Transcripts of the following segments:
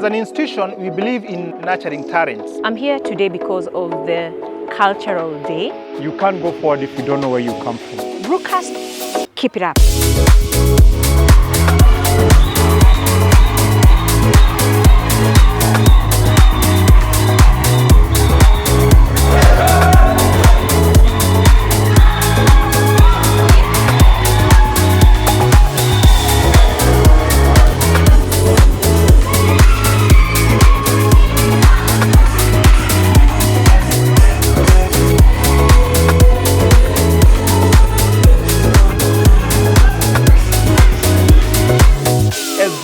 As an institution, we believe in nurturing talents. I'm here today because of the cultural day. You can't go forward if you don't know where you come from. Brookhurst, keep it up.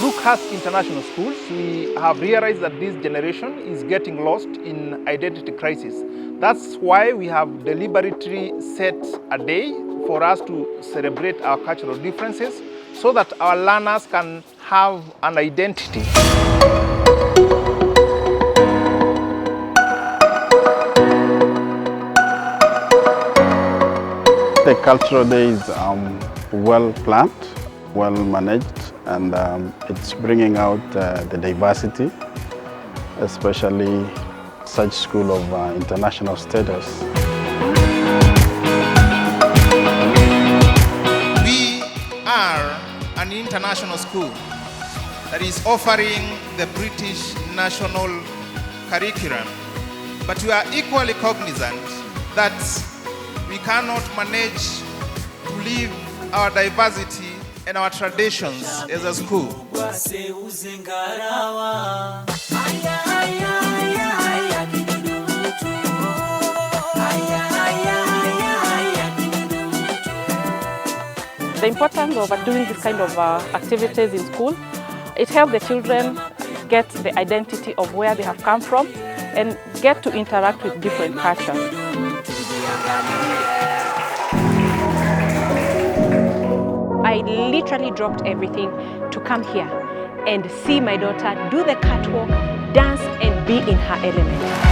Brookhurst International Schools, we have realized that this generation is getting lost in identity crisis. That's why we have deliberately set a day for us to celebrate our cultural differences so that our learners can have an identity. The cultural day is well planned, well managed, and it's bringing out the diversity, especially such school of international status. We are an international school that is offering the British national curriculum, but we are equally cognizant that we cannot manage to live our diversity and our traditions as a school. The importance of doing this kind of activities in school, it helps the children get the identity of where they have come from and get to interact with different cultures. I literally dropped everything to come here and see my daughter do the catwalk, dance, and be in her element.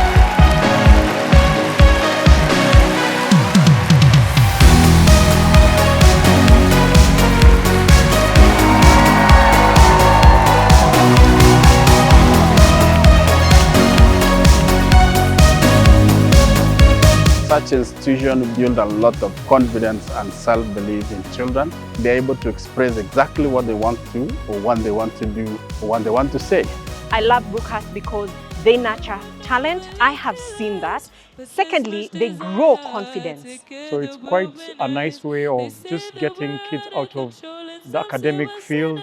Such institutions build a lot of confidence and self-belief in children. They're able to express exactly what they want to, or what they want to do, or what they want to say. I love Brookhurst because they nurture talent. I have seen that. Secondly, they grow confidence. So it's quite a nice way of just getting kids out of the academic field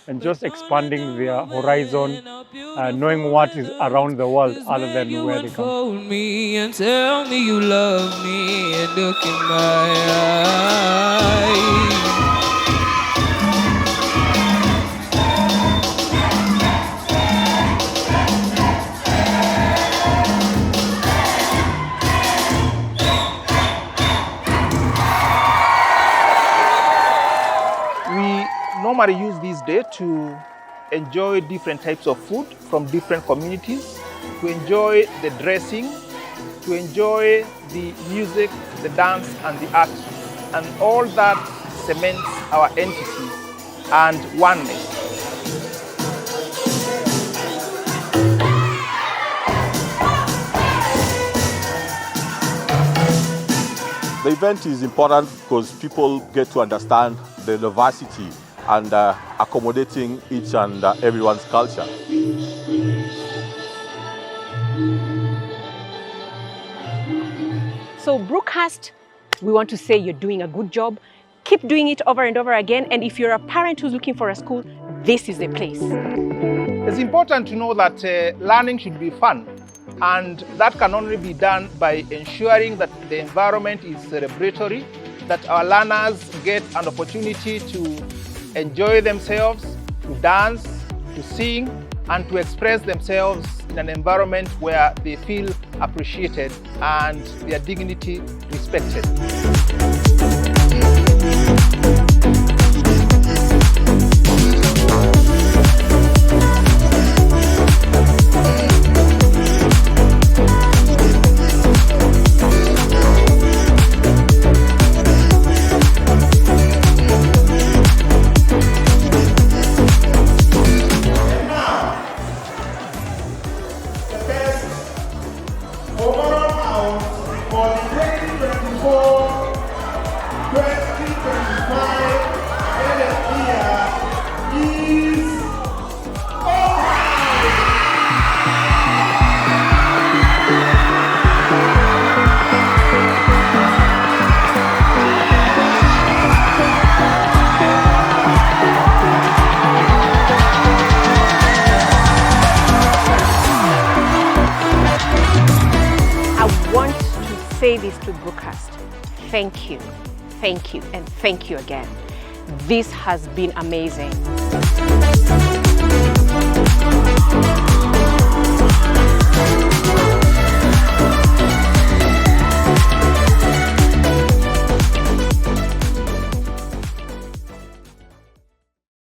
and just expanding their horizon, knowing what is around the world other than where they come. Hold me and tell me you love me and look in my eyes. Normally use this day to enjoy different types of food from different communities, to enjoy the dressing, to enjoy the music, the dance, and the art. And all that cements our entity and oneness. The event is important because people get to understand the diversity and accommodating each and everyone's culture. So Brookhurst, we want to say you're doing a good job. Keep doing it over and over again. And if you're a parent who's looking for a school, this is the place. It's important to know that learning should be fun. And that can only be done by ensuring that the environment is celebratory, that our learners get an opportunity to enjoy themselves, to dance, to sing, and to express themselves in an environment where they feel appreciated and their dignity respected. say this to Brookhurst. Thank you, and thank you again. This has been amazing.